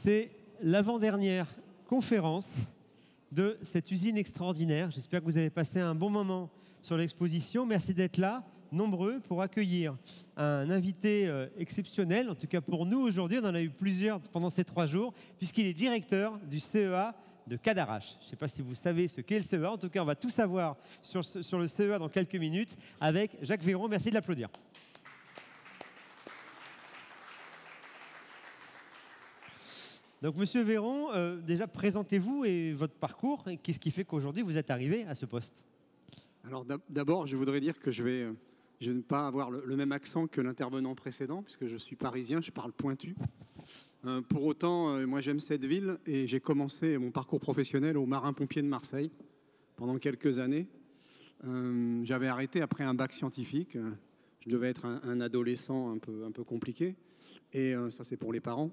C'est l'avant-dernière conférence de cette usine extraordinaire. J'espère que vous avez passé un bon moment sur l'exposition. Merci d'être là, nombreux, pour accueillir un invité exceptionnel. En tout cas pour nous aujourd'hui, on en a eu plusieurs pendant ces 3 jours, puisqu'il est directeur du CEA de Cadarache. Je ne sais pas si vous savez ce qu'est le CEA. En tout cas, on va tout savoir sur le CEA dans quelques minutes avec Jacques Véron. Merci de l'applaudir. Donc, Monsieur Véron, déjà présentez-vous et votre parcours. Et qu'est-ce qui fait qu'aujourd'hui vous êtes arrivé à ce poste? Alors d'abord, je voudrais dire que je vais ne pas avoir le même accent que l'intervenant précédent, puisque je suis parisien, je parle pointu. Pour autant, moi j'aime cette ville et j'ai commencé mon parcours professionnel au Marin-Pompier de Marseille pendant quelques années. J'avais arrêté après un bac scientifique. Je devais être un adolescent un peu compliqué. Et ça, c'est pour les parents.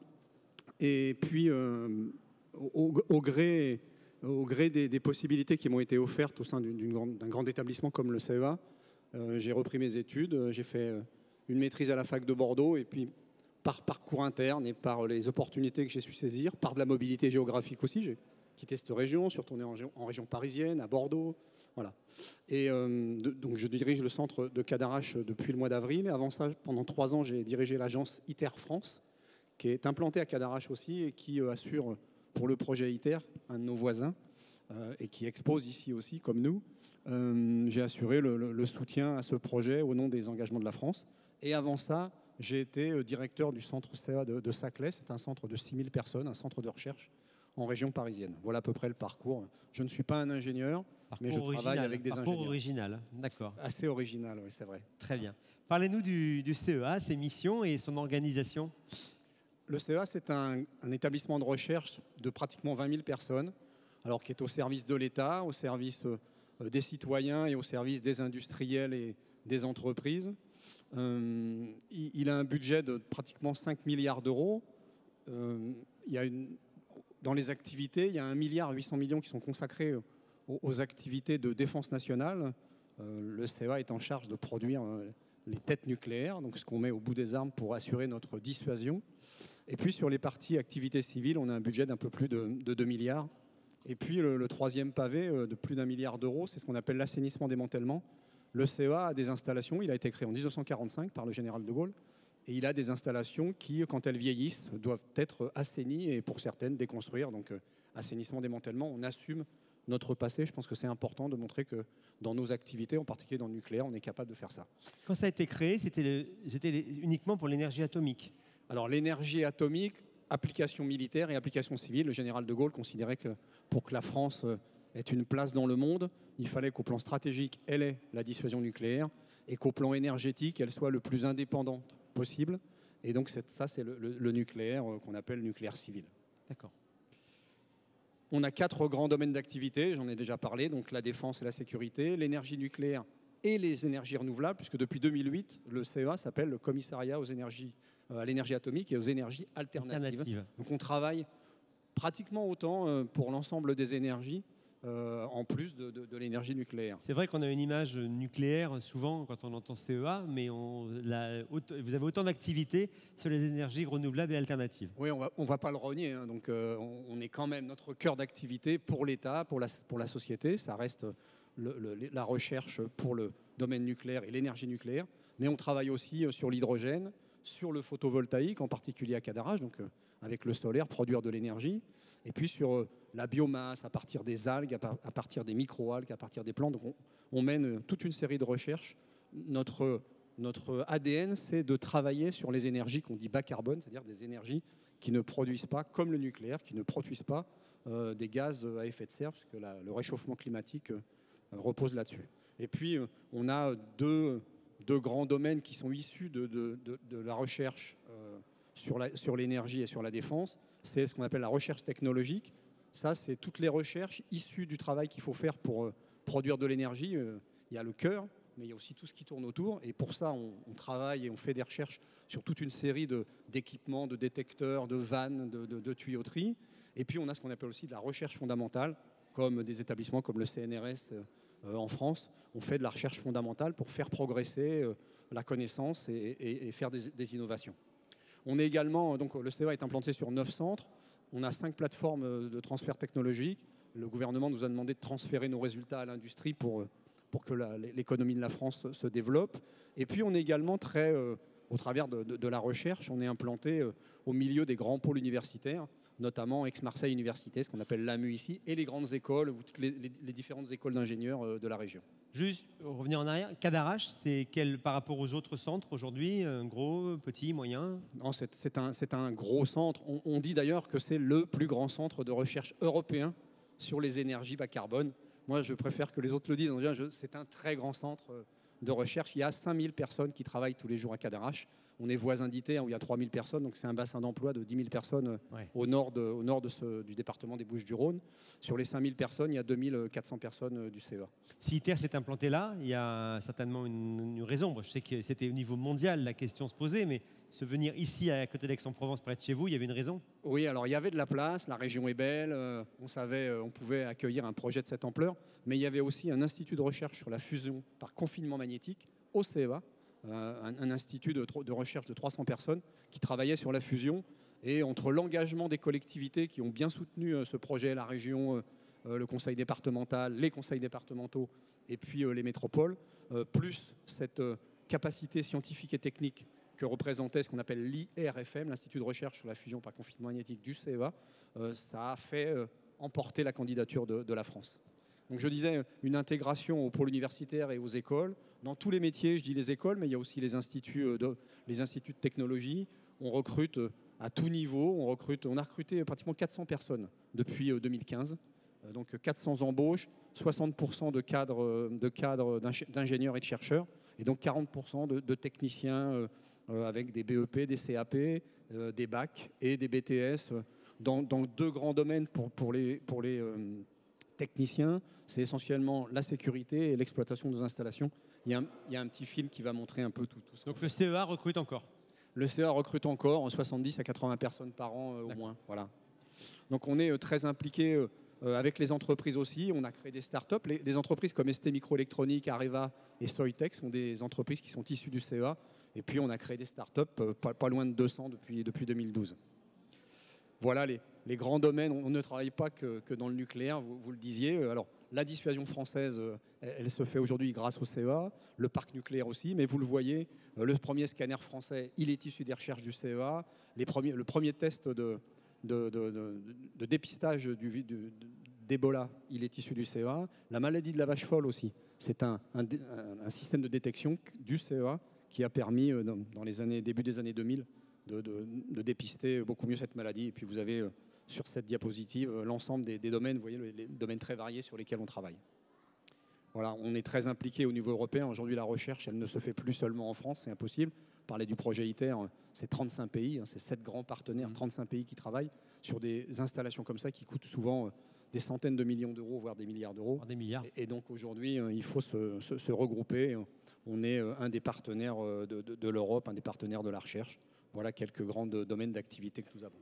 Et puis, au gré des possibilités qui m'ont été offertes au sein d'un grand établissement comme le CEA, j'ai repris mes études, j'ai fait une maîtrise à la fac de Bordeaux, et puis par parcours interne et par les opportunités que j'ai su saisir, par de la mobilité géographique aussi, j'ai quitté cette région, je suis retourné en région parisienne, à Bordeaux, voilà. Et donc je dirige le centre de Cadarache depuis le mois d'avril. Avant ça, pendant 3 ans, j'ai dirigé l'agence ITER France, qui est implanté à Cadarache aussi et qui assure pour le projet ITER, un de nos voisins, et qui expose ici aussi, comme nous. J'ai assuré le soutien à ce projet au nom des engagements de la France. Et avant ça, j'ai été directeur du centre CEA de Saclay. C'est un centre de 6000 personnes, un centre de recherche en région parisienne. Voilà à peu près le parcours. Je ne suis pas un ingénieur, mais je travaille avec des ingénieurs. Parcours original, d'accord. Assez original, oui, c'est vrai. Très bien. Parlez-nous du CEA, ses missions et son organisation. Le CEA, c'est un établissement de recherche de pratiquement 20 000 personnes, alors qui est au service de l'État, au service des citoyens et au service des industriels et des entreprises. Il a un budget de pratiquement 5 milliards d'euros. Dans les activités, il y a 1,8 milliard qui sont consacrés aux activités de défense nationale. Le CEA est en charge de produire les têtes nucléaires, donc ce qu'on met au bout des armes pour assurer notre dissuasion. Et puis sur les parties activités civiles, on a un budget d'un peu plus de 2 milliards. Et puis le troisième pavé de plus d'1 milliard d'euros, c'est ce qu'on appelle l'assainissement-démantèlement. Le CEA a des installations, il a été créé en 1945 par le général de Gaulle, et il a des installations qui, quand elles vieillissent, doivent être assainies et pour certaines déconstruire. Donc assainissement-démantèlement, on assume notre passé. Je pense que c'est important de montrer que dans nos activités, en particulier dans le nucléaire, on est capable de faire ça. Quand ça a été créé, c'était uniquement pour l'énergie atomique. Alors l'énergie atomique, application militaire et application civile, le général de Gaulle considérait que pour que la France ait une place dans le monde, il fallait qu'au plan stratégique, elle ait la dissuasion nucléaire et qu'au plan énergétique, elle soit le plus indépendante possible. Et donc ça, c'est le nucléaire qu'on appelle nucléaire civil. D'accord. On a 4 grands domaines d'activité, j'en ai déjà parlé, donc la défense et la sécurité, l'énergie nucléaire et les énergies renouvelables, puisque depuis 2008, le CEA s'appelle le Commissariat à l'énergie atomique et aux énergies alternatives. Donc on travaille pratiquement autant pour l'ensemble des énergies, en plus de l'énergie nucléaire. C'est vrai qu'on a une image nucléaire souvent quand on entend CEA, mais vous avez autant d'activités sur les énergies renouvelables et alternatives. Oui, on va pas le renier, hein, donc on est quand même notre cœur d'activité pour l'État, pour la société, ça reste la recherche pour le domaine nucléaire et l'énergie nucléaire, mais on travaille aussi sur l'hydrogène, sur le photovoltaïque, en particulier à Cadarache, donc avec le solaire, produire de l'énergie, et puis sur la biomasse à partir des algues, à partir des micro-algues, à partir des plantes. Donc on mène toute une série de recherches. Notre ADN, c'est de travailler sur les énergies qu'on dit bas carbone, c'est-à-dire des énergies qui ne produisent pas, comme le nucléaire, qui ne produisent pas des gaz à effet de serre, parce que le réchauffement climatique repose là-dessus. Et puis on a deux grands domaines qui sont issus de la recherche sur l'énergie et sur la défense. C'est ce qu'on appelle la recherche technologique. Ça, c'est toutes les recherches issues du travail qu'il faut faire pour produire de l'énergie. Il y a le cœur, mais il y a aussi tout ce qui tourne autour. Et pour ça, on travaille et on fait des recherches sur toute une série d'équipements, de détecteurs, de vannes, de tuyauteries. Et puis, on a ce qu'on appelle aussi de la recherche fondamentale, comme des établissements comme le CNRS en France. On fait de la recherche fondamentale pour faire progresser la connaissance et faire des innovations. On est également, donc le CEA est implanté sur 9 centres. On a 5 plateformes de transfert technologique. Le gouvernement nous a demandé de transférer nos résultats à l'industrie pour que l'économie de la France se développe. Et puis on est également au travers de la recherche, on est implanté au milieu des grands pôles universitaires, notamment Aix-Marseille Université, ce qu'on appelle l'AMU ici, et les grandes écoles, les différentes écoles d'ingénieurs de la région. Juste revenir en arrière, Cadarache, c'est quel par rapport aux autres centres aujourd'hui? Gros, petit, moyen? Non, c'est un gros centre. On dit d'ailleurs que c'est le plus grand centre de recherche européen sur les énergies bas carbone. Moi, je préfère que les autres le disent. C'est un très grand centre de recherche. Il y a 5000 personnes qui travaillent tous les jours à Cadarache. On est voisins d'Iter, où il y a 3000 personnes, donc c'est un bassin d'emploi de 10 000 personnes au nord du département des Bouches-du-Rhône. Sur les 5000 personnes, il y a 2400 personnes du CEA. Si ITER s'est implanté là, il y a certainement une raison. Bon, je sais que c'était au niveau mondial la question se posait, mais se venir ici à côté d'Aix-en-Provence, près de chez vous, il y avait une raison? Oui, alors il y avait de la place, la région est belle, on pouvait accueillir un projet de cette ampleur, mais il y avait aussi un institut de recherche sur la fusion par confinement magnétique au CEA, un institut de recherche de 300 personnes qui travaillait sur la fusion. Et entre l'engagement des collectivités qui ont bien soutenu ce projet, la région, le conseil départemental, les conseils départementaux et puis les métropoles, plus cette capacité scientifique et technique que représentait ce qu'on appelle l'IRFM, l'Institut de recherche sur la fusion par confinement magnétique du CEA, ça a fait emporter la candidature de la France. Donc je disais, une intégration aux pôles universitaires et aux écoles. Dans tous les métiers, je dis les écoles, mais il y a aussi les instituts de technologie. On recrute à tout niveau. On a recruté pratiquement 400 personnes depuis 2015. Donc 400 embauches, 60% de cadres d'ingénieurs et de chercheurs, et donc 40% de techniciens avec des BEP, des CAP, des bacs et des BTS dans 2 grands domaines pour les techniciens. C'est essentiellement la sécurité et l'exploitation de nos installations. Il y a un petit film qui va montrer un peu tout ça. Donc le CEA recrute encore? Le CEA recrute encore 70 à 80 personnes par an au moins. Voilà. Donc on est très impliqué avec les entreprises aussi. On a créé des startups. Des entreprises comme ST Microélectronique, Areva et Soitec sont des entreprises qui sont issues du CEA. Et puis on a créé des startups, pas loin de 200 depuis 2012. Voilà les grands domaines. On ne travaille pas que dans le nucléaire, vous le disiez. Alors, la dissuasion française, elle se fait aujourd'hui grâce au CEA, le parc nucléaire aussi, mais vous le voyez, le premier scanner français, il est issu des recherches du CEA. Le premier test de dépistage d'Ebola, il est issu du CEA. La maladie de la vache folle aussi, c'est un système de détection du CEA qui a permis, dans les début des années 2000, de dépister beaucoup mieux cette maladie. Et puis vous avez sur cette diapositive l'ensemble des domaines, vous voyez, les domaines très variés sur lesquels on travaille. Voilà, on est très impliqué au niveau européen. Aujourd'hui, la recherche, elle ne se fait plus seulement en France, c'est impossible. Parler du projet ITER, c'est 35 pays, c'est 7 grands partenaires, 35 pays qui travaillent sur des installations comme ça qui coûtent souvent des centaines de millions d'euros, voire des milliards d'euros. Des milliards. Et donc aujourd'hui, il faut se regrouper. On est un des partenaires de l'Europe, un des partenaires de la recherche. Voilà quelques grands domaines d'activité que nous avons.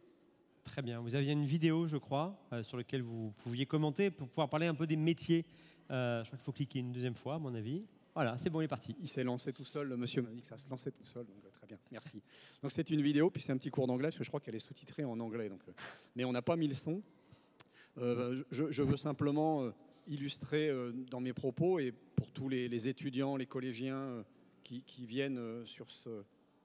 Très bien. Vous aviez une vidéo, je crois, sur laquelle vous pouviez commenter pour pouvoir parler un peu des métiers. Je crois qu'il faut cliquer une deuxième fois, à mon avis. Voilà, c'est bon, il est parti. Il s'est lancé tout seul, le monsieur m'a dit que ça se lançait tout seul, donc très bien, merci. Donc c'est une vidéo, puis c'est un petit cours d'anglais, parce que je crois qu'elle est sous-titrée en anglais. Donc, mais on n'a pas mis le son. Je veux simplement illustrer dans mes propos, et pour tous les étudiants, les collégiens qui viennent sur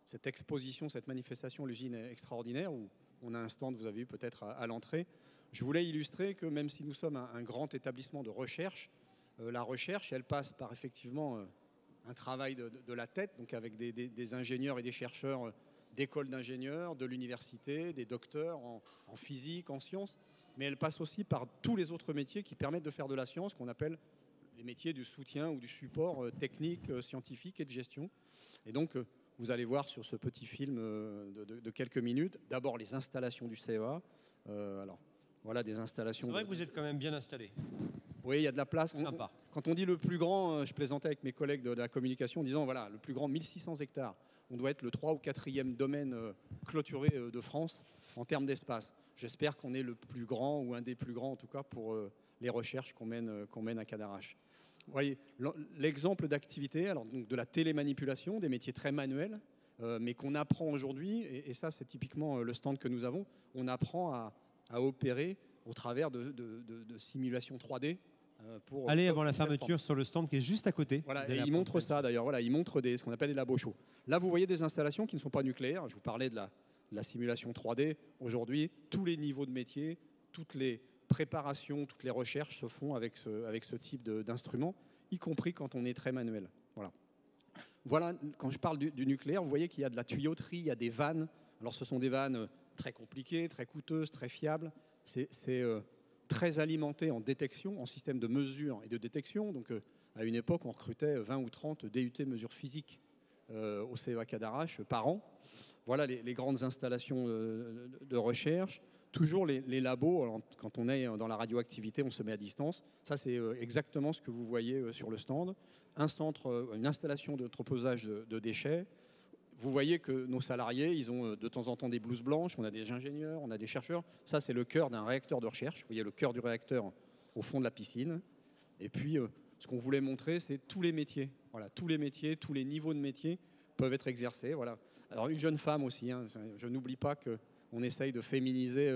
cette exposition, cette manifestation, l'usine extraordinaire, où on a un stand, vous avez vu peut-être à l'entrée. Je voulais illustrer que même si nous sommes un grand établissement de recherche, la recherche, elle passe par effectivement un travail de la tête, donc avec des ingénieurs et des chercheurs d'écoles d'ingénieurs, de l'université, des docteurs en physique, en sciences, mais elle passe aussi par tous les autres métiers qui permettent de faire de la science, qu'on appelle les métiers du soutien ou du support technique, scientifique et de gestion. Et donc, vous allez voir sur ce petit film de quelques minutes, d'abord les installations du CEA. Alors, voilà des installations. C'est vrai que vous êtes quand même bien installé. Oui, il y a de la place. Sympa. Quand on dit le plus grand, je plaisantais avec mes collègues de la communication en disant, voilà, le plus grand, 1600 hectares. On doit être le 3 ou 4e domaine clôturé de France en termes d'espace. J'espère qu'on est le plus grand, ou un des plus grands en tout cas, pour les recherches qu'on mène à Cadarache. Vous voyez, l'exemple d'activité, alors donc de la télémanipulation, des métiers très manuels, mais qu'on apprend aujourd'hui, et ça c'est typiquement le stand que nous avons, on apprend à opérer au travers de simulations 3D. Allez, avant la fermeture, sur le stand qui est juste à côté. Voilà, et il montre ça d'ailleurs, voilà, il montre ce qu'on appelle des labos chauds. Là, vous voyez des installations qui ne sont pas nucléaires. Je vous parlais de la simulation 3D. Aujourd'hui, tous les niveaux de métier, toutes les préparations, toutes les recherches se font avec ce type d'instrument, y compris quand on est très manuel. Voilà, quand je parle du nucléaire, vous voyez qu'il y a de la tuyauterie, il y a des vannes. Alors, ce sont des vannes très compliquées, très coûteuses, très fiables. C'est très alimenté en détection, en système de mesure et de détection. Donc, à une époque, on recrutait 20 ou 30 DUT mesures physiques au CEA Cadarache par an. Voilà les grandes installations de recherche. Toujours les labos. Alors, quand on est dans la radioactivité, on se met à distance. Ça, c'est exactement ce que vous voyez sur le stand. Une installation de troposage de déchets. Vous voyez que nos salariés, ils ont de temps en temps des blouses blanches, on a des ingénieurs, on a des chercheurs. Ça, c'est le cœur d'un réacteur de recherche. Vous voyez le cœur du réacteur au fond de la piscine. Et puis, ce qu'on voulait montrer, c'est tous les métiers. Voilà, tous les métiers, tous les niveaux de métiers peuvent être exercés. Voilà. Alors, une jeune femme aussi. Hein, je n'oublie pas qu'on essaye de féminiser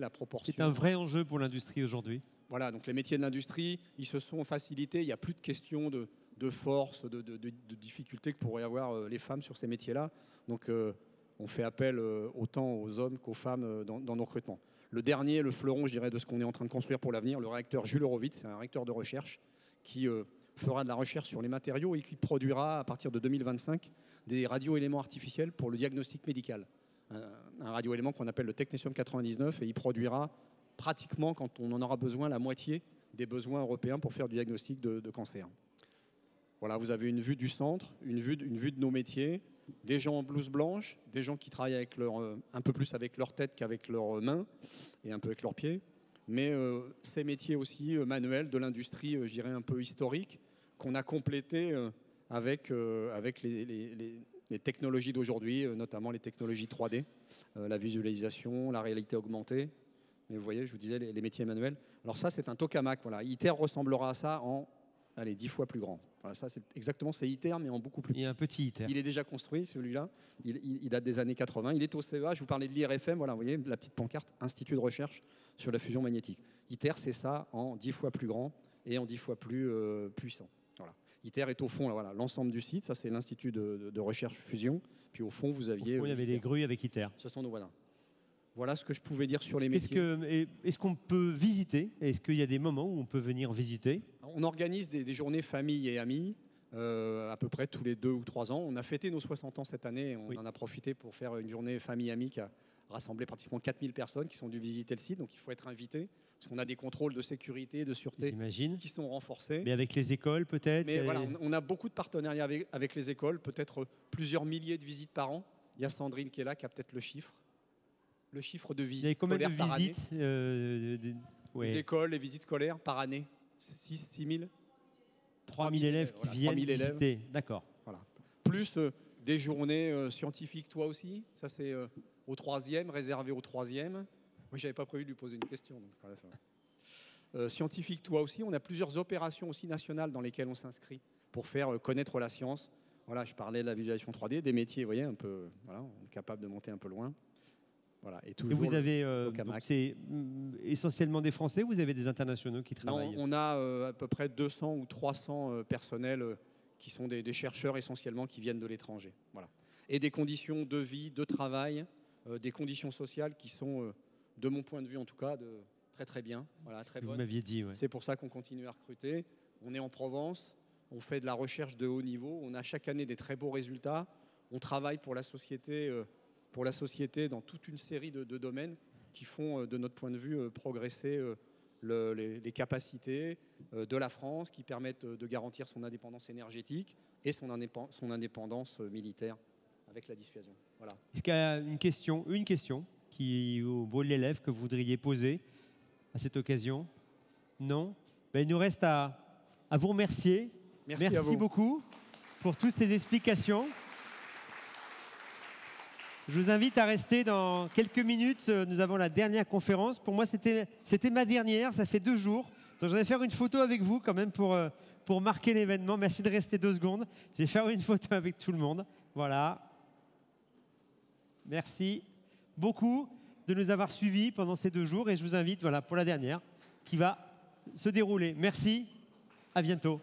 la proportion. C'est un vrai enjeu pour l'industrie aujourd'hui. Voilà, donc les métiers de l'industrie, ils se sont facilités. Il n'y a plus de questions de force, de difficultés que pourraient avoir les femmes sur ces métiers-là. Donc, on fait appel autant aux hommes qu'aux femmes dans nos recrutements. Le dernier, le fleuron, je dirais, de ce qu'on est en train de construire pour l'avenir, le réacteur Jules Horowitz, c'est un réacteur de recherche qui fera de la recherche sur les matériaux et qui produira, à partir de 2025, des radioéléments artificiels pour le diagnostic médical. Un radioélément qu'on appelle le technétium 99, et il produira pratiquement, quand on en aura besoin, la moitié des besoins européens pour faire du diagnostic de cancer. Voilà, vous avez une vue du centre, une vue de nos métiers, des gens en blouse blanche, des gens qui travaillent avec un peu plus avec leur tête qu'avec leurs mains et un peu avec leurs pieds. Mais ces métiers aussi manuels de l'industrie, je dirais un peu historique, qu'on a complété avec les technologies d'aujourd'hui, notamment les technologies 3D, la visualisation, la réalité augmentée. Mais vous voyez, je vous disais, les métiers manuels. Alors ça, c'est un tokamak. Voilà. ITER ressemblera à ça en 10 fois plus grand. Voilà, ça, c'est ITER, mais en beaucoup plus petit. Il y a un petit ITER. Il est déjà construit, celui-là. Il date des années 80. Il est au CEA. Je vous parlais de l'IRFM. Voilà, vous voyez, la petite pancarte, Institut de recherche sur la fusion magnétique. ITER, c'est ça en 10 fois plus grand et en 10 fois plus puissant. Voilà. ITER est au fond, voilà, l'ensemble du site. Ça, c'est l'Institut de recherche fusion. Puis au fond, vous aviez... Au fond, il y avait les grues avec ITER. Ce sont nous, voilà. Voilà ce que je pouvais dire sur les métiers. Est-ce qu'on peut visiter? Est-ce qu'il y a des moments où on peut venir visiter? On organise des journées famille et amis, à peu près tous les 2 ou 3 ans. On a fêté nos 60 ans cette année. On en a profité pour faire une journée famille-amis qui a rassemblé pratiquement 4000 personnes qui sont venues visiter le site. Donc il faut être invité, parce qu'on a des contrôles de sécurité, de sûreté qui sont renforcés. Mais avec les écoles peut-être? Mais voilà, on a beaucoup de partenariats avec les écoles, peut-être plusieurs milliers de visites par an. Il y a Sandrine qui est là, qui a peut-être le chiffre. Le chiffre de visites scolaires par année. Les écoles, les visites scolaires par année, 6 000 3 000 élèves qui viennent visiter. D'accord. Voilà. Plus des journées scientifiques, toi aussi. Ça, c'est au 3e, réservé au 3e. Moi, je n'avais pas prévu de lui poser une question. Donc, voilà, ça va. Scientifique, toi aussi. On a plusieurs opérations aussi nationales dans lesquelles on s'inscrit pour faire connaître la science. Voilà, je parlais de la visualisation 3D, des métiers, vous voyez, un peu, voilà, on est capable de monter un peu loin. Voilà, et vous avez, c'est essentiellement des Français, ou vous avez des internationaux qui travaillent? Non, on a à peu près 200 ou 300 personnels qui sont des chercheurs essentiellement qui viennent de l'étranger. Voilà. Et des conditions de vie, de travail, des conditions sociales qui sont, de mon point de vue en tout cas, très très bien. Voilà, très bonnes. Vous m'aviez dit, ouais. C'est pour ça qu'on continue à recruter. On est en Provence, on fait de la recherche de haut niveau, on a chaque année des très beaux résultats. On travaille pour la société dans toute une série de domaines qui font, de notre point de vue, progresser les capacités de la France, qui permettent de garantir son indépendance énergétique et son indépendance militaire avec la dissuasion. Voilà. Est-ce qu'il y a une question qui, au bout de l'élève, que vous voudriez poser à cette occasion? Non? Il nous reste à vous remercier. Merci beaucoup pour toutes ces explications. Je vous invite à rester dans quelques minutes. Nous avons la dernière conférence. Pour moi, c'était ma dernière. Ça fait 2 jours. Donc, je vais faire une photo avec vous quand même pour marquer l'événement. Merci de rester 2 secondes. Je vais faire une photo avec tout le monde. Voilà. Merci beaucoup de nous avoir suivis pendant ces 2 jours et je vous invite pour la dernière qui va se dérouler. Merci, à bientôt.